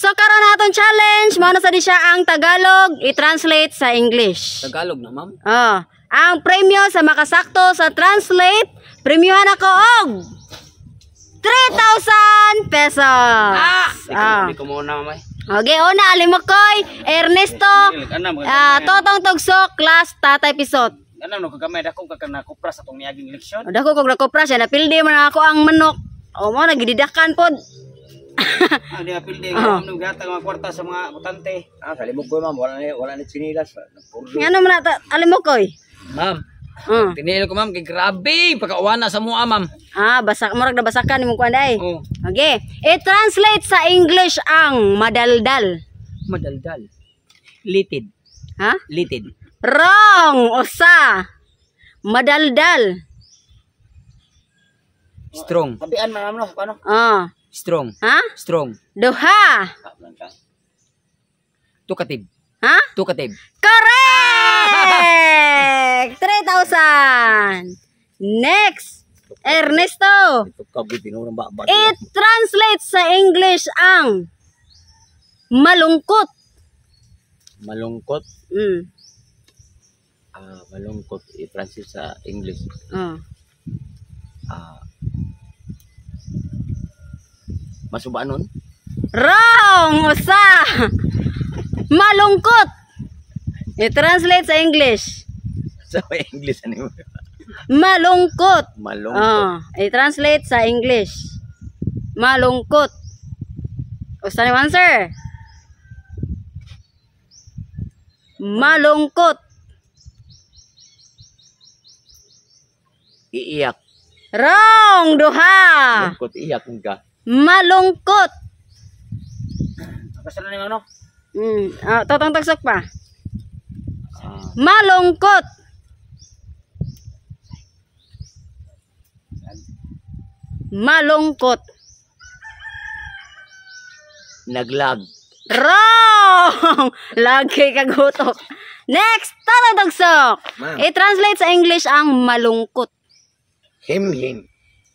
So karon naton challenge mao na sa di siya ang Tagalog i-translate sa English. Tagalog na, ma'am. Ang premyo sa makasakto sa translate, premyohan ako og 3,000 pesos. Hindi ko muna, mamay. Okay, una Alimokoy, Ernesto, Totong Tugsok, class Tatay Pisot. Ano no kagamay dako ka nakupras atong niaging eleksyon. Dako kog nakupras na pildi man ako ang manok. O mo nagididakan pod. Di pildi ang gatag mga kwarta sa mga botante. Kalimog ko ma'am, wala ni sinilas. Ngano man ata Alimokoy? Ma'am. Tinil ko ma'am kay grabe pagkauwana sa mua ma'am. Basak murag nabasakan nimo kuan day. Okay. I-translate sa English ang madaldal. Madaldal. Litid. Litid. Wrong. Usa. Madaldal. Strong. Tabian man no, paano? Strong. Strong. Duha. Tukatib. Tukatib. Correct! 3,000. Next, Ernesto. I-translate sa English ang malungkot. Malungkot? Malungkot. I-translate sa English. Masubanon? Wrong! Usa! Malungkot! I-translate sa English. Sa English ano? Malungkot. Malungkot. I-translate sa English. Malungkot. Usa ni answer. Malungkot. Iiyak. Wrong! Duha. Malungkot, iiyak ka. Malungkot. Basta na ni ano? Totong tagsok pa. Malungkot. Malungkot. Naglag. Wrong! Lagi kagutok. Next, totong tagsok. I-translate sa English ang malungkot. Him.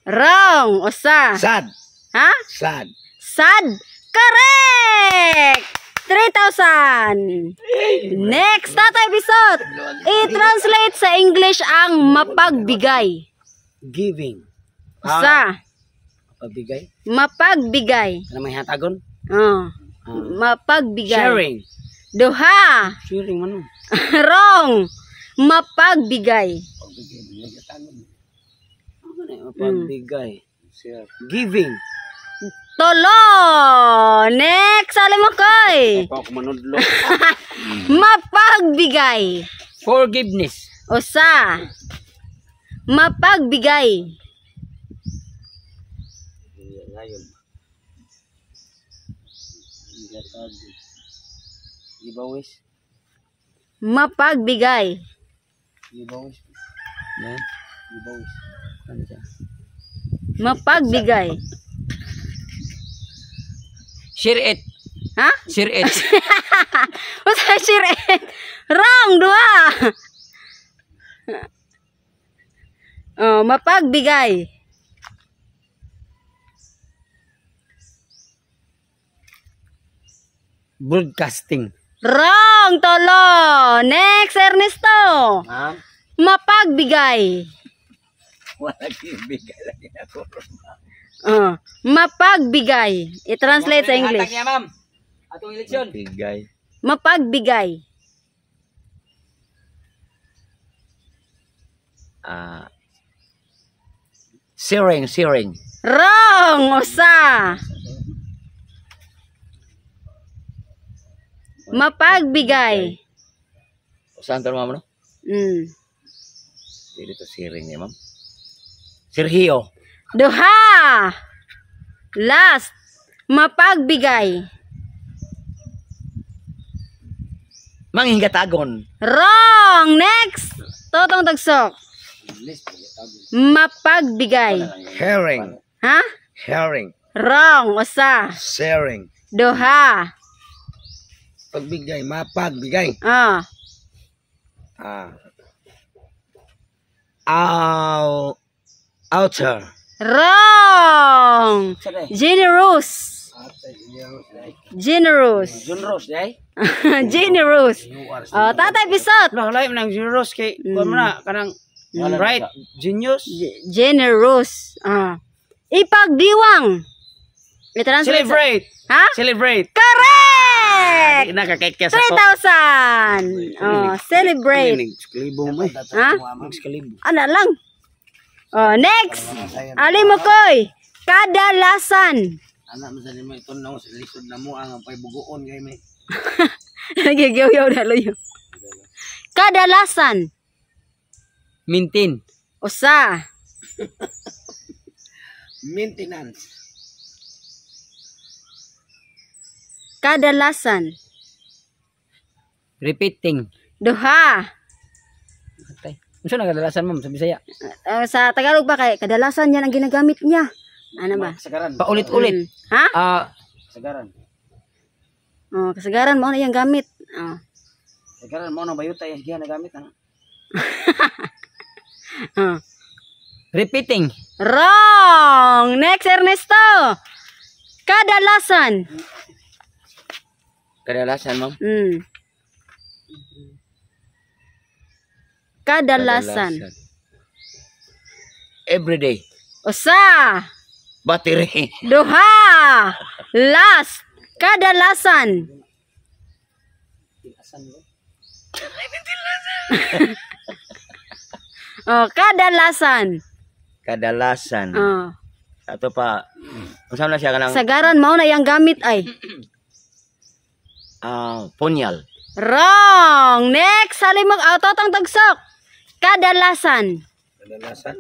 Wrong. Usa. Sad. Sad. Sad. Correct! 3,000. Next, Tatay Bisot. I-translate sa English ang mapagbigay. Giving. Usa. Mapagbigay? Mapagbigay. Ano may hatagon? Mapagbigay. Sharing. Duha. Sharing man. Wrong. Mapagbigay. Mapagbigay. Giving. Tolo. Next, Alimokoy. Mapagbigay. Forgiveness. Usa. Mapagbigay. Ibawis. Mapagbigay. Ibawis. Ibawis. Ano siya? Mapagbigay. Share it. Share it. What's share it? Wrong, dua. Mapagbigay. Broadcasting. Wrong, tolo. Next, Ernesto. Mapagbigay. Wala bigay lagi ako. Mapagbigay. I-translate sa English. Ma'am. Atong eleksyon. Bigay. Mapagbigay. Sharing. Wrong, usa. Mapagbigay. Saan ka ma'am no? Dito sharing niya ma'am. Sergio. Duha. Last. Mapagbigay. Manghingatagon. Wrong. Next. Totong tagsok. Mapagbigay. Sharing. Sharing. Wrong. Usa. Sharing. Duha. Pagbigay. Mapagbigay. Outer. Wrong. Generous. Generous. Generous, day. Generous. Oh, tatay bisot. Lah, lain nang generous kay kuan man na kanang right genius. Generous. Ipagdiwang. I-translate. Celebrate. Ha? Celebrate. Correct! Nakakekes 3,000. Oh, celebrate. Kalibo mo. Ha? Kalibo. Ano lang? Oh, next. Ali mo koy. Kadalasan. Anak mo sa lima ito na sa lisod na mo ang pay bugoon kay may. Nagyaw-yaw na luyo. Kadalasan. Maintain. Usa. Maintenance. Kadalasan. Repeating. Duha. Atay. Unsa na kadalasan ma'am sa Bisaya? Sa Tagalog ba kay kadalasan yan ang ginagamit niya? Ano ba? Kasagaran. Paulit-ulit. Ha? Kasagaran. Oh, kasagaran mo na yung gamit. Oh. Kasagaran mo nang bayuta yung gihan na gamit ano? Oh. Repeating. Wrong. Next, Ernesto. Kadalasan. Kadalasan ma'am. Kadalasan. Everyday. Usa. Battery. Duha. Last. Kadalasan. Oh, kadalasan. Kadalasan. Oh. Ato pa. Unsa na siya kanang Sagaran mao na yang gamit ay. punyal. Wrong. Next, halimag autotong tagsok. Kadalasan. Kadalasan.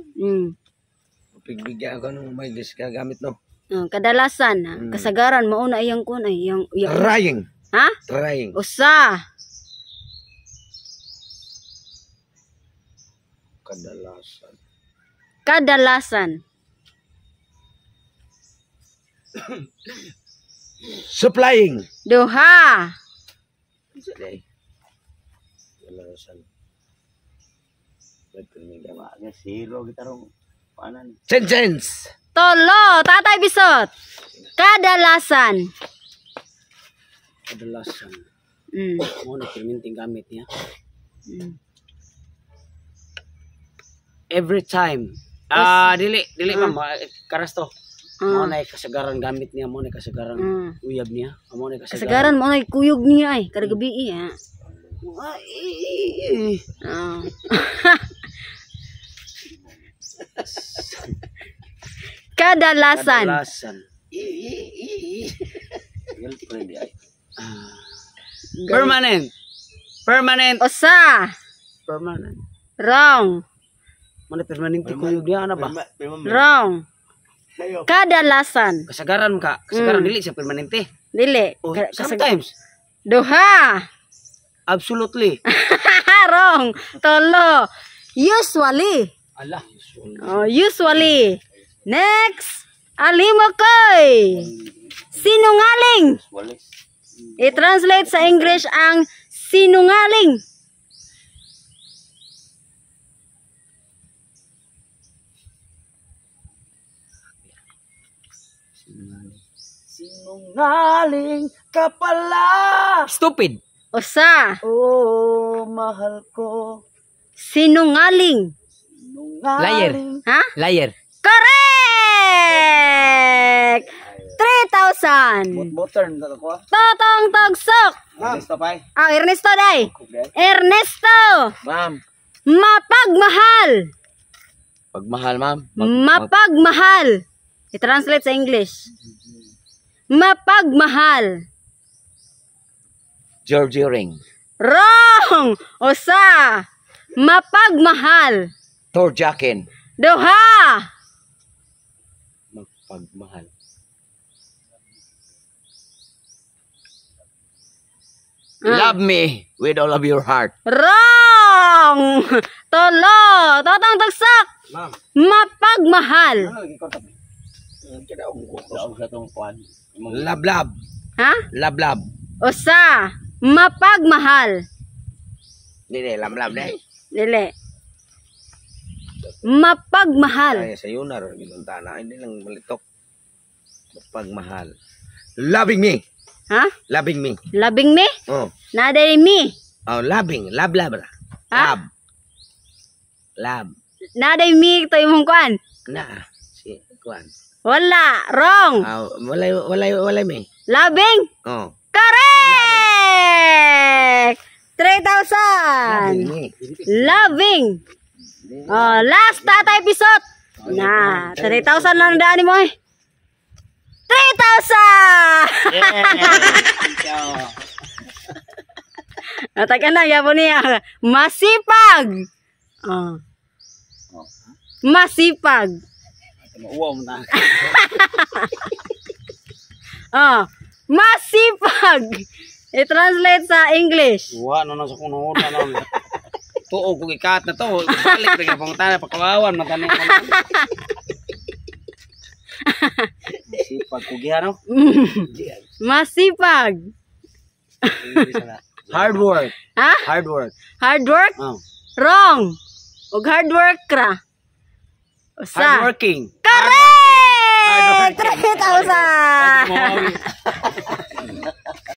Pigbigyan ako ng may gamit no. Kadalasan. Kasagaran mao na iyang kun ay yang. Trying. Ha? Trying. Usa. Kadalasan. Kadalasan. Supplying. Duha. Kadalasan. Sentence. Tolo. Tatay Bisot. Kadalasan. Kadalasan. Mo na perminting gamit niya. Every time. Dili ma'am, karas to. Mo na kasagaran gamit niya, mo na kasagaran uyab niya, mo na Kasagaran mo na kuyog niya ay kada gabi eh. Kadalasan. Kadalasan. Permanent. Permanent. Usa. Permanent. Wrong. Mana permanente kuyog niya ana ba? Wrong. Kadalasan. Kasagaran ka. Kasagaran dili siya permanente. Dili. Oh, sometimes. Duha. Absolutely. Wrong. Tolo. Usually. Allah. Usually. Next. Alimokoy. Sinungaling. I-translate sa English ang sinungaling. Sinungaling ka pala. Stupid. Usa. Oh, mahal ko. Sinungaling. Liar. Ha? Liar. Correct! 3,000. Modern na ko. Totong tagsok. Ernesto pay. Ernesto day. Ernesto. Ma'am. Mapagmahal. Pagmahal ma'am. Mapagmahal. I-translate sa English. Mapagmahal. Georgie ring. Wrong! Usa. Mapagmahal. Torjakin. Duha. Pagmahal. Love me with all of your heart. Wrong! Tolo. Totong tagsok. Ma'am. Mapagmahal. Lablab. Ha? Lablab. Usa. Mapagmahal. Dili, lablab na. Dili. Mapagmahal. Ay, sa yunar, ginunta na. Hindi lang malitok. Pagmahal. Loving me. Ha? Loving me. Labing me? Oh. Naday me. Oh, loving. Love. Ha? Love. Naday me ito imong kuan. Na. Si kuan. Wala, wrong. Walay me. Labing? Oh. Correct! 3,000. Loving me. Loving. Oh, last tata episode. Na, 3,000 lang daan mo eh. 3,000! Natakan na, yapon niya. Masipag. Oh. Masipag. Uwa mo na. Oh. Masipag. I-translate sa English. Uwa no sa kuno una no. Tuo kung ikat na to, balik rin pang tayo pakawawan matani. Sipag kugihan no. Masipag. Hard work. Ha? Hard work. Hard work? Oh. Wrong. Og hard work ra. Usa. Hard working. Correct! Hard working. 3,000!